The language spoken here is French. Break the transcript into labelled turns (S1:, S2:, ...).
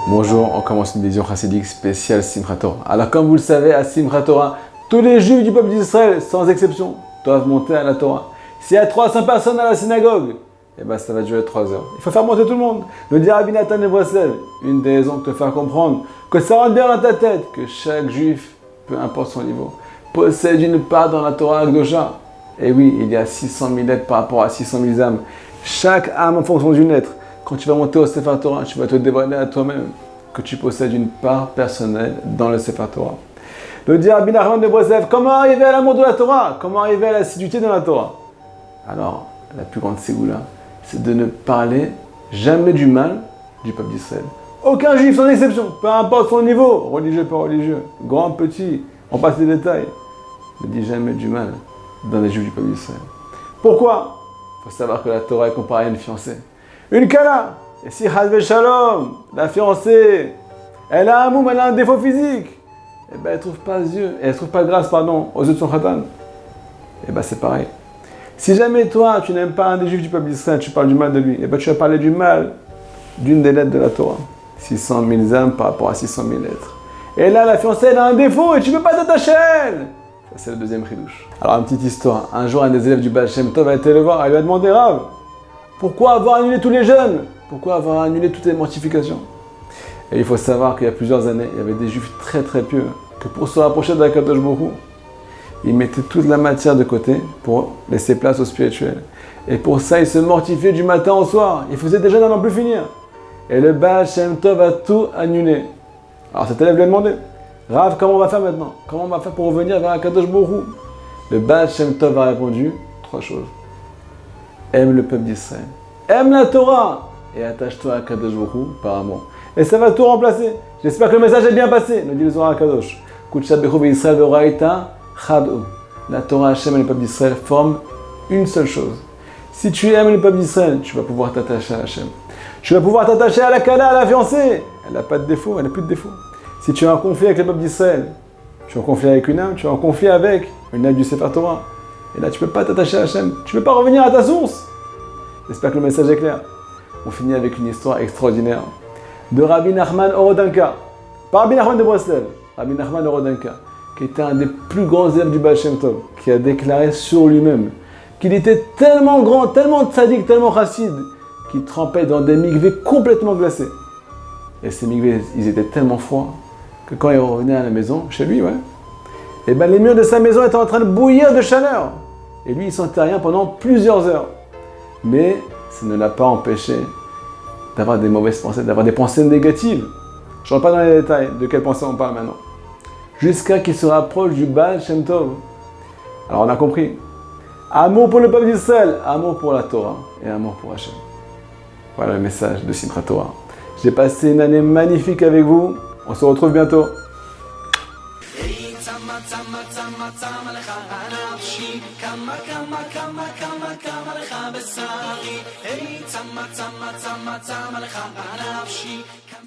S1: Bonjour, on commence une vision chassidique spéciale Simchat Torah. Alors comme vous le savez, à Simchat Torah, tous les juifs du peuple d'Israël, sans exception, doivent monter à la Torah. S'il y a 300 personnes à la synagogue, eh ben ça va durer 3 heures. Il faut faire monter tout le monde. Le dit Rabbi Nathan de Breslev, une des raisons de te faire comprendre que ça rentre bien dans ta tête, que chaque juif, peu importe son niveau, possède une part dans la Torah Akdosha. Et oui, il y a 600 000 lettres par rapport à 600 000 âmes. Chaque âme en fonction d'une lettre. Quand tu vas monter au Sefer Torah, tu vas te dévoiler à toi-même que tu possèdes une part personnelle dans le Sefer Torah. Le dit Rabbi Nachman de Breslev, comment arriver à l'amour de la Torah? Comment arriver à l'assiduité dans la Torah? Alors, la plus grande ségoula, c'est de ne parler jamais du mal du peuple d'Israël. Aucun juif, sans exception, peu importe son niveau, religieux, pas religieux, grand, petit, on passe les détails, ne dit jamais du mal dans les juifs du peuple d'Israël. Pourquoi? Il faut savoir que la Torah est comparée à une fiancée. Une kala. Et si Hazve Shalom, la fiancée, elle a un moum, elle a un défaut physique, et ben elle trouve pas elle trouve pas grâce, aux yeux de son khatan. Et ben c'est pareil. Si jamais toi, tu n'aimes pas un des juifs du peuple d'Israël, tu parles du mal de lui, et ben tu vas parler du mal d'une des lettres de la Torah. 600 000 âmes par rapport à 600 000 lettres. Et là, la fiancée, elle a un défaut et tu ne peux pas t'attacher à elle. Ça, c'est le deuxième chidouche. Alors, une petite histoire. Un jour, un des élèves du Baal Shem Tov a été le voir. Il lui a demandé, Rav, pourquoi avoir annulé tous les jeûnes? Pourquoi avoir annulé toutes les mortifications? Et il faut savoir qu'il y a plusieurs années, il y avait des juifs très très pieux que pour se rapprocher d'Akadosh Baruch Hu, ils mettaient toute la matière de côté pour laisser place au spirituel. Et pour ça, ils se mortifiaient du matin au soir. Ils faisaient des jeûnes à n'en plus finir. Et le Baal Shem Tov a tout annulé. Alors cet élève lui a demandé, Rav, comment on va faire maintenant? Comment on va faire pour revenir vers Akadosh Baruch Hu? Le Baal Shem Tov a répondu 3 choses. Aime le peuple d'Israël. Aime la Torah. Et attache-toi à Akadosh Baruch Hu par amour. Et ça va tout remplacer. J'espère que le message est bien passé, nous dit le Zohar Akadosh. Kutsha Bechu Israël Ve'oraita Chad'u. La Torah, Hashem et le peuple d'Israël forment une seule chose. Si tu aimes le peuple d'Israël, tu vas pouvoir t'attacher à Hashem. Tu vas pouvoir t'attacher à la kala, à la fiancée. Elle n'a pas de défaut, elle n'a plus de défaut. Si tu as un conflit avec le peuple d'Israël, tu es en conflit avec une âme, tu es en conflit avec une âme du Sefer Torah. Et là, tu ne peux pas t'attacher à Hashem. Tu ne peux pas revenir à ta source. J'espère que le message est clair. On finit avec une histoire extraordinaire de Rabbi Nachman Orodenka. Pas Rabbi Nachman de Breslev, Rabbi Nachman Orodenka, qui était un des plus grands élèves du Baal Shem Tov, qui a déclaré sur lui-même qu'il était tellement grand, tellement tzaddik, tellement chassid, qu'il trempait dans des mikvés complètement glacés. Et ces mikvés, ils étaient tellement froids que quand il revenait à la maison, chez lui, et ben les murs de sa maison étaient en train de bouillir de chaleur. Et lui, il sentait rien pendant plusieurs heures. Mais ça ne l'a pas empêché d'avoir des mauvaises pensées, d'avoir des pensées négatives. Je ne rentre pas dans les détails de quelles pensées on parle maintenant. Jusqu'à qu'il se rapproche du Baal Shem Tov. Alors on a compris. Amour pour le peuple d'Israël, amour pour la Torah et amour pour Hashem. Voilà le message de Simchat Torah. J'ai passé une année magnifique avec vous. On se retrouve bientôt.